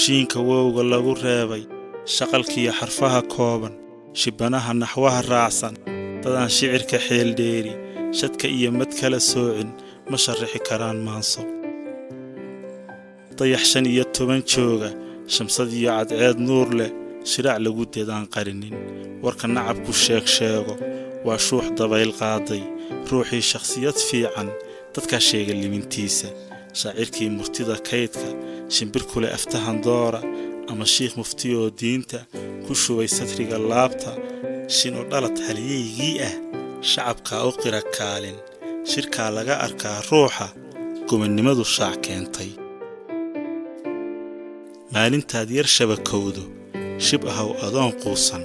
shiinka wowga lagu reebay shaqalkiiyo xarfaha kooban shibanaha naxwaha raacsan dadaan shicirka xeeldheeri shadka iyo mad kala soocin ma sharixi karaan maanso dayax 15 jooga shamsad iyo cadceed nuur leh shiraac lagu deedaan qarinin warka nacabku sheego waa shuux dabayl qaaday ruuxii shakhsiyad fiican dadka sheega limintiisa shaacirkii murtida kaydka shimbir kule aftahan doora ama sheekh mufti oo diinta ku shubay satriga laabta shin oo dhalad halyeeyii ah shacabka u qira kaalin shirka laga arkaa ruuxa gumannimadu shaac keentay maalintaad yar shabakowdo shib ahaw adoon quusan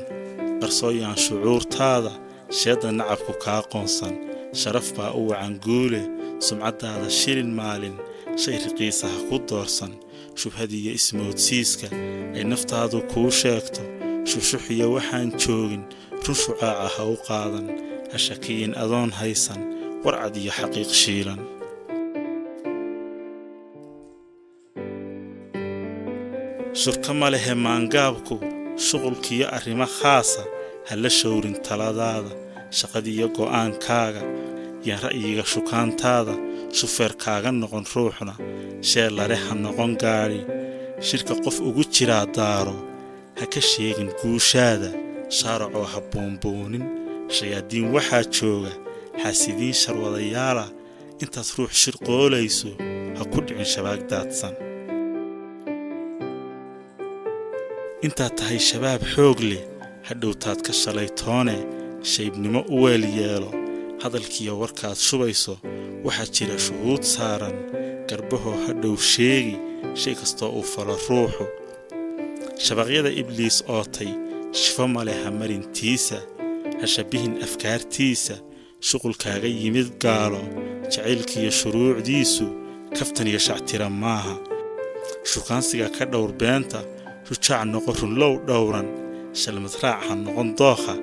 qarsooyaan shucuurtaada sheeda nacabku kaa qoonsan sharaf baa u wacan guule sumcadaada shilin maalin shay riqiisa ha ku doorsan shubhadiyo ismoodsiiska ay naftaadu kuu sheegto shushuxiyo waxaan joogin run shucaaca ha u qaadan ha shakiyin adoon haysan warcad iyo xaqiiq shiilan shurka ma lehe maangaabku shuqulkiyo arrimo khaasa ha la showrin taladaada shaqadiyo go'aankaaga yaan ra'yiga shukaantaada shufeerkaaga noqon ruuxna shee lare ha noqon gaadhi shirka qof ugu jiraa daaro ha ka sheegin guushaada shaaracoo ha buunbuunin shayaadiin waxaa jooga xaasidiin sharwadayaala intaad ruux shirqoolayso ha ku dhicin shabaag daadsan intaad tahay shabaab xoog leh hadhowtaad ka shalaytoone shaybnimo u weel yeelo hadalkiiyo warkaad shubayso waxaa jira shuhuud saaran garbahoo hadhow sheegi shay kastoo uu falo ruuxu shabaqyada ibliis ootay shifo ma leh ha marintiisa ha shabihin afkaartiisa shuqulkaaga yimid gaalo jacaylkiiyo shuruucdiisu kaftan iyo shactira maaha shukaansiga ka dhowr beenta rujaac noqo runlow dhowran shalmad raac ha noqon dookha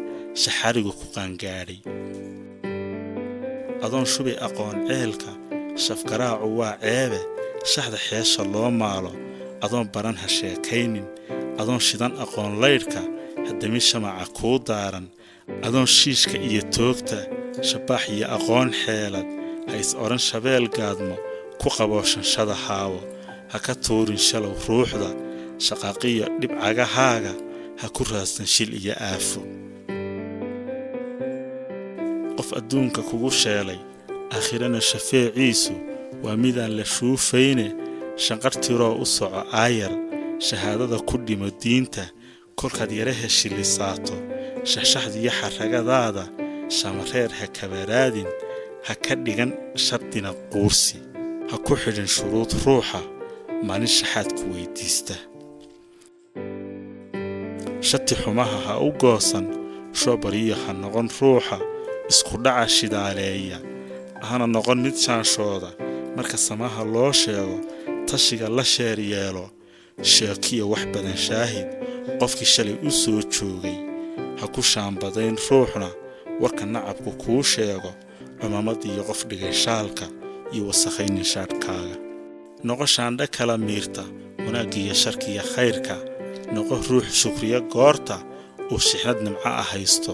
shaxarigu ku qaangaadhay adoon shubay aqoon ceelka shafgaraacu waa ceebe shaxda xeesha loo maalo adoon baran ha sheekaynin adoon shidan aqoon laydhka haddami shamaca kuu daaran adoon shiishka iyo toogta shabaax iyo aqoon xeelad ha is odhan shabeel gaadmo ku qaboo shanshada haawo ha ka tuurin shalow ruuxda shaqaaqiyo dhibcagahaaga ha ku raadsan shil iyo aafo qof adduunka kugu sheelay aakhirana shafeeciisu waa midaan la shuufayne shanqartiroo u soco aayar shahaadada ku dhimo diinta kolkaad yara heshilisaato shaxshaxdiyo xarragadaada shamareer ha kabaraadin ha ka dhigan shardina quursi ha ku xidhin shuruud ruuxa maalin shaxaad ku weydiista shati xumaha ha u goosan shoobariyo ha noqon ruuxa isku dhaca shidaaleeya hana noqon mid shaanshooda marka samaha loo sheego tashiga la sheer yeelo sheekiyo wax badan shaahid qofkii shalay u soo joogay ha ku shaambadayn ruuxna warka nacabku kuu sheego cumamad iyo qof dhigay shaalka iyo wasakhaynin shaadhkaaga noqo shaandha kala miirta wanaaggiiyo sharkiyo khayrka noqo ruux shukriya goorta uu shixnad nimco ah haysto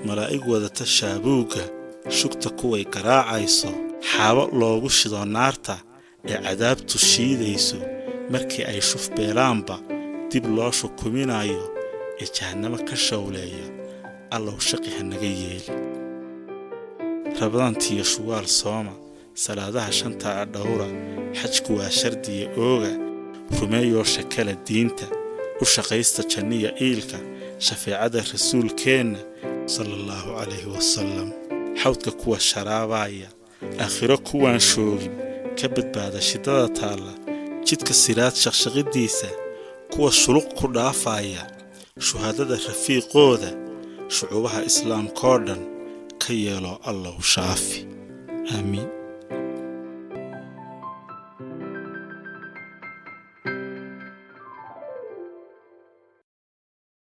malaa'ig wadata shaabuugga shugta kuway garaacayso xaabo loogu shido naarta ee cadaabtu shiidayso markii ay shuf beelaanba dib loo shukuminayo ee jahannamo ka shawleeya allow shaqi ha naga yeeli rabadaantiyo shuwaal sooma salaadaha shanta dhowra xajku waa shardiya ooga rumeeyoo shakala diinta u shaqaysta janniya iilka shafeecada rasuulkeenna sallallahu alayhi wasallam xawdka kuwa sharaabaya aakhiro kuwaan shoogin ka badbaada shidada taalla jidka siraad shaqshaqidiisa kuwa shuluq ku dhaafaya shuhaadada rafiiqooda shucuubaha islaamkoo dhan ka yeelo allow shaafi aamiin